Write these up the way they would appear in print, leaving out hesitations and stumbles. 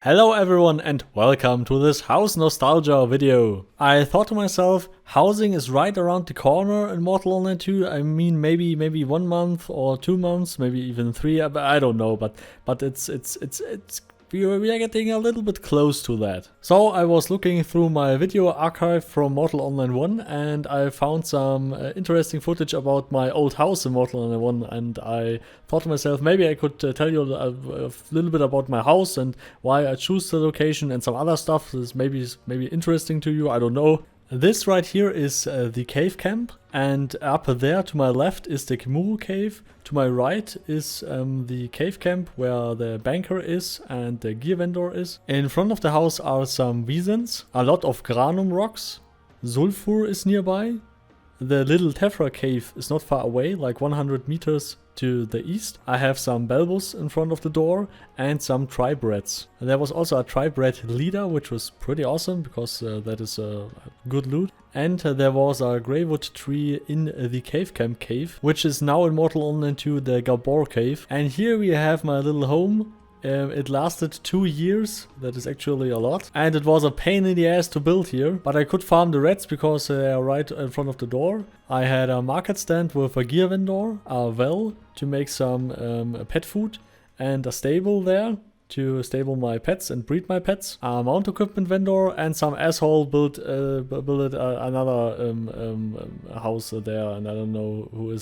Hello everyone and welcome to this house nostalgia video. I thought to myself, housing is right around the corner in Mortal Online 2. I mean maybe 1 month or 2 months, maybe even 3, I don't know, but it's we are getting a little bit close to that. So I was looking through my video archive from Mortal Online 1 and I found some interesting footage about my old house in Mortal Online 1, and I thought to myself maybe I could tell you a little bit about my house and why I choose the location and some other stuff that is maybe interesting to you, I don't know. This right here is the cave camp, and up there to my left is the Kimuru cave. To my right is the cave camp where the banker is and the gear vendor is. In front of the house are some Wiesens, a lot of granum rocks. Sulfur is nearby. The little Tephra cave is not far away, like 100 meters to the east. I have some Belbus in front of the door and some tribe rats. There was also a tribe rat leader, which was pretty awesome because that is a good loot. And there was a greywood tree in the cave camp cave, which is now in Mortal Online 2 the Gabor cave. And here we have my little home. It lasted 2 years, that is actually a lot, and it was a pain in the ass to build here, but I could farm the rats because they are right in front of the door. I had a market stand with a gear vendor, a well to make some pet food, and a stable there to stable my pets and breed my pets, a mount equipment vendor, and some asshole built another house there, and I don't know who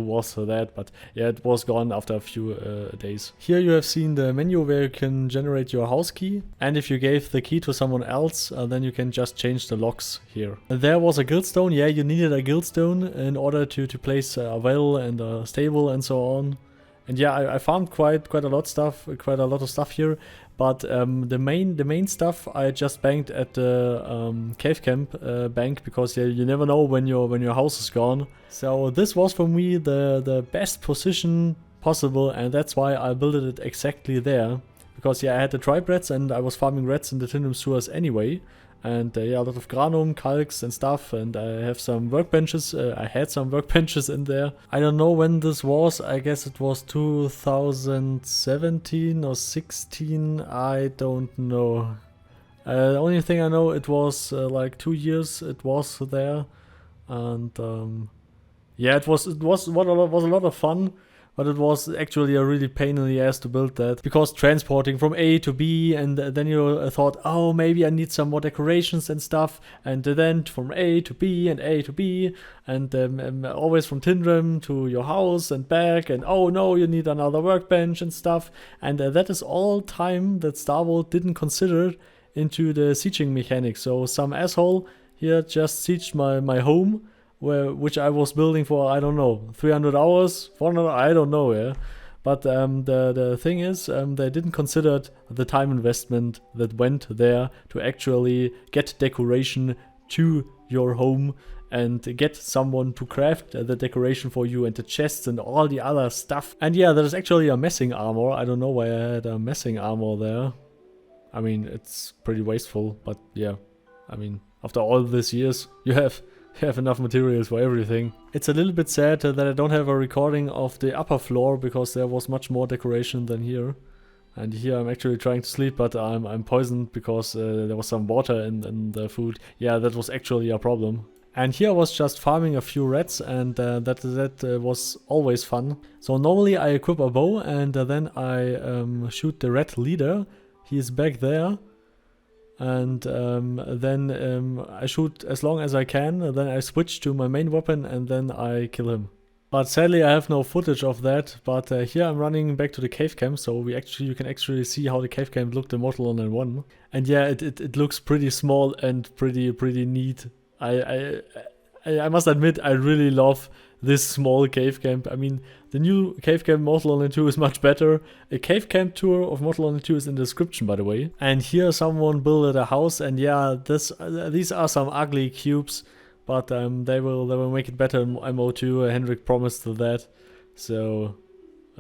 was that, but yeah, it was gone after a few days. Here you have seen the menu where you can generate your house key, and if you gave the key to someone else, then you can just change the locks here. There was a guildstone. Yeah, you needed a guildstone in order to place a well and a stable and so on. And yeah, I found quite a lot of stuff here, but the main stuff I just banked at the cave camp bank, because yeah, you never know when your house is gone. So this was for me the best position possible, and that's why I built it exactly there. Because yeah, I had the tribe rats and I was farming rats in the Tindum sewers anyway. And yeah, a lot of granum, calcs and stuff, and I have some workbenches. I had some workbenches in there. I don't know when this was. I guess it was 2017 or 16. I don't know. The only thing I know, it was like 2 years it was there. And yeah, it was a lot of fun. But it was actually a really pain in the ass to build that, because transporting from A to B, and then you thought, oh, maybe I need some more decorations and stuff, and then from A to B and A to B, and always from Tindrum to your house and back, and oh no, you need another workbench and stuff, and that is all time that Starvolt didn't consider into the sieging mechanic. So some asshole here just sieged my home, which I was building for, I don't know, 300 hours, 400, I don't know, yeah. But the thing is, they didn't consider the time investment that went there to actually get decoration to your home and get someone to craft the decoration for you and the chests and all the other stuff. And yeah, there's actually a messing armor. I don't know why I had a messing armor there. I mean, it's pretty wasteful, but yeah. I mean, after all these years, you have enough materials for everything. It's a little bit sad that I don't have a recording of the upper floor, because there was much more decoration than here. And here I'm actually trying to sleep, but I'm poisoned because there was some water in the food. Yeah, that was actually a problem. And here I was just farming a few rats, and that was always fun. So normally I equip a bow, and then I shoot the rat leader. He is back there. And then I shoot as long as I can, and then I switch to my main weapon, and then I kill him. But sadly I have no footage of that, but here I'm running back to the cave camp, so you can actually see how the cave camp looked in Mortal Online 1. And yeah, it looks pretty small and pretty neat. I must admit, I really love this small cave camp. I mean, the new cave camp Mortal Online 2 is much better. A cave camp tour of Mortal Online 2 is in the description, by the way. And here someone built a house, and yeah, these are some ugly cubes, but they will make it better in MO2. Henrik promised that, so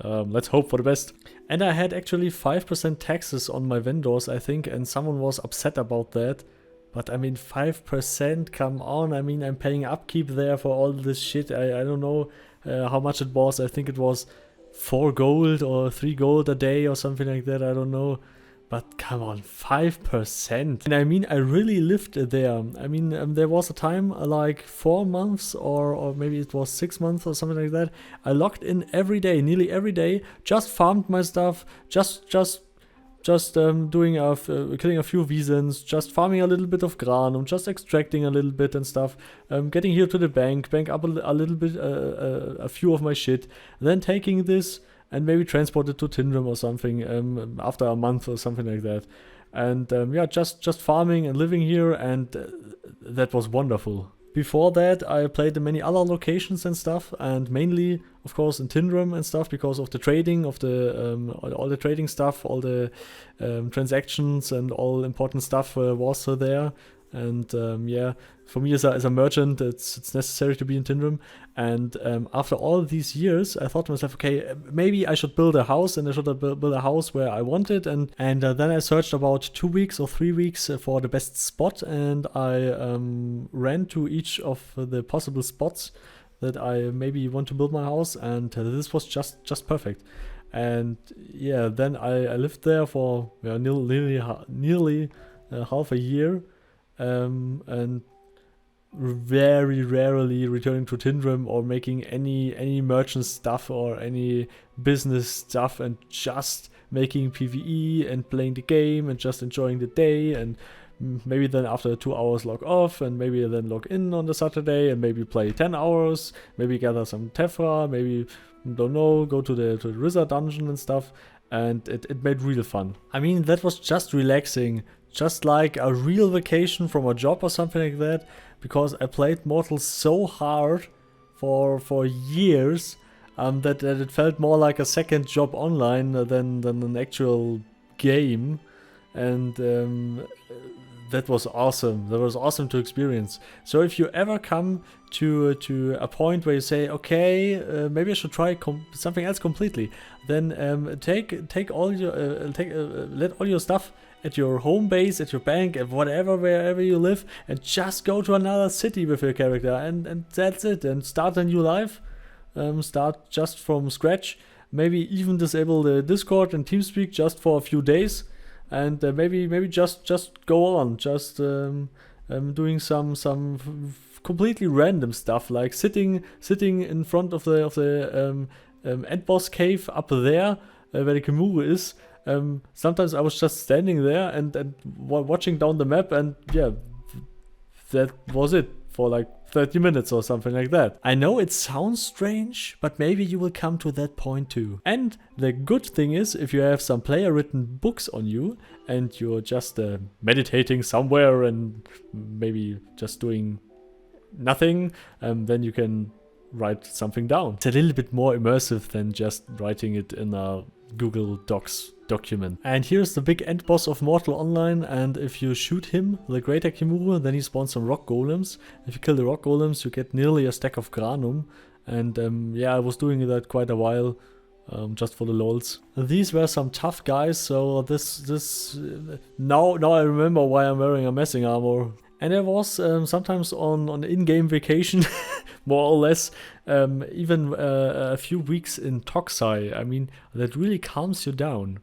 let's hope for the best. And I had actually 5% taxes on my vendors, I think, and someone was upset about that. But I mean, 5%, come on. I mean, I'm paying upkeep there for all this shit. I don't know how much it was. I think it was 4 gold or 3 gold a day or something like that. I don't know. But come on, 5%. And I mean, I really lived there. I mean, there was a time like 4 months or maybe it was 6 months or something like that. I logged in every day, nearly every day, just farmed my stuff, just doing killing a few Wiesens, just farming a little bit of Granum, just extracting a little bit and stuff, getting here to the bank up a little bit, a few of my shit, then taking this and maybe transport it to Tindrum or something after a month or something like that. And yeah, just farming and living here, and that was wonderful. Before that, I played in many other locations and stuff, and mainly, of course, in Tindrum and stuff because of the trading, of the all the trading stuff, all the transactions and all important stuff was there. And yeah, for me as a merchant, it's necessary to be in Tindrum. And after all these years, I thought to myself, okay, maybe I should build a house, and I should build a house where I wanted. And then I searched about 2 weeks or 3 weeks for the best spot, and I ran to each of the possible spots that I maybe want to build my house, and this was just perfect. And yeah, then I lived there for nearly half a year. And very rarely returning to Tindrum or making any merchant stuff or any business stuff, and just making PvE and playing the game and just enjoying the day, and maybe then after 2 hours log off, and maybe then log in on the Saturday and maybe play 10 hours, maybe gather some Tephra, maybe, don't know, go to the Rizza dungeon and stuff, and it made real fun. I mean, that was just relaxing, just like a real vacation from a job or something like that, because I played Mortal so hard for years that it felt more like a second job online than an actual game, and that was awesome. That was awesome to experience. So if you ever come to a point where you say, okay, maybe I should try something else completely, then take all your let all your stuff at your home base, at your bank, at whatever, wherever you live, and just go to another city with your character, and that's it, and start a new life. Start just from scratch. Maybe even disable the Discord and TeamSpeak just for a few days, and maybe just go on, just doing some completely random stuff, like sitting in front of the end boss cave up there where the Kimura is. Sometimes I was just standing there and watching down the map, and yeah, that was it for like 30 minutes or something like that. I know it sounds strange, but maybe you will come to that point too. And the good thing is, if you have some player-written books on you and you're just meditating somewhere and maybe just doing nothing, then you can write something down. It's a little bit more immersive than just writing it in a Google Docs document. And here's the big end boss of Mortal Online, and if you shoot him, the Greater Kimura, then he spawns some rock golems. If you kill the rock golems, you get nearly a stack of Granum, and yeah, I was doing that quite a while, just for the lols. These were some tough guys, so now I remember why I'm wearing a messing armor. And I was sometimes on in-game vacation, more or less, even a few weeks in Toxai. I mean, that really calms you down.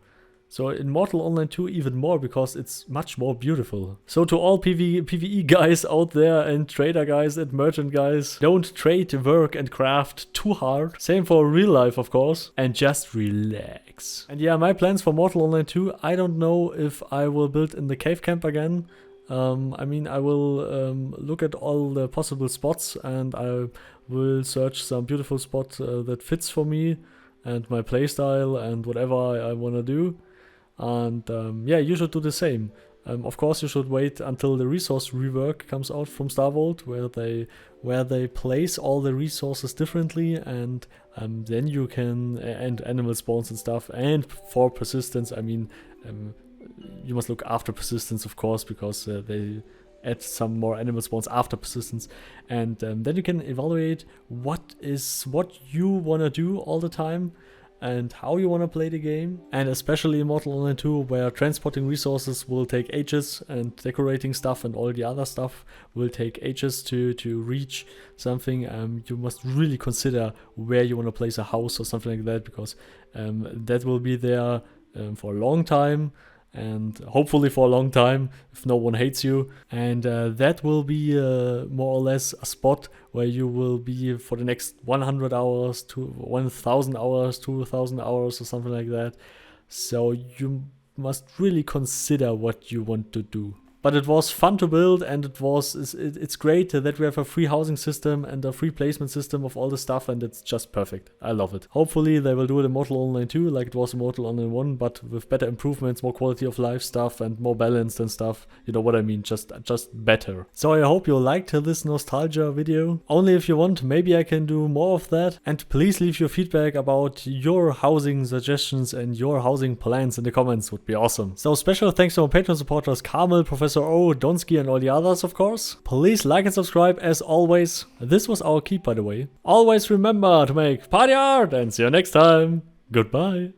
So in Mortal Online 2 even more, because it's much more beautiful. So to all PvE guys out there, and trader guys and merchant guys, don't trade, work and craft too hard. Same for real life, of course. And just relax. And yeah, my plans for Mortal Online 2, I don't know if I will build in the cave camp again. I mean, I will look at all the possible spots, and I will search some beautiful spot that fits for me and my playstyle and whatever I want to do. And yeah, you should do the same. Of course, you should wait until the resource rework comes out from StarVault, where they place all the resources differently, and then you can, and animal spawns and stuff. And for persistence, I mean, you must look after persistence, of course, because they add some more animal spawns after persistence, and then you can evaluate what you want to do all the time and how you want to play the game. And especially in Mortal Online 2, where transporting resources will take ages, and decorating stuff and all the other stuff will take ages to reach something, you must really consider where you want to place a house or something like that, because that will be there for a long time. and hopefully for a long time if no one hates you. And that will be more or less a spot where you will be for the next 100 hours to 1000 hours, 2000 hours or something like that. So you must really consider what you want to do. But it was fun to build, and it's great that we have a free housing system and a free placement system of all the stuff, and it's just perfect. I love it. Hopefully they will do it in Mortal Online 2 like it was in Mortal Online 1, but with better improvements, more quality of life stuff and more balanced and stuff. You know what I mean, just better. So I hope you liked this nostalgia video. Only if you want, maybe I can do more of that. And please leave your feedback about your housing suggestions and your housing plans in the comments, would be awesome. So special thanks to our Patreon supporters Carmel, Professor O, Donski and all the others, of course. Please like and subscribe as always. This was our keep, by the way. Always remember to make party art, and see you next time. Goodbye.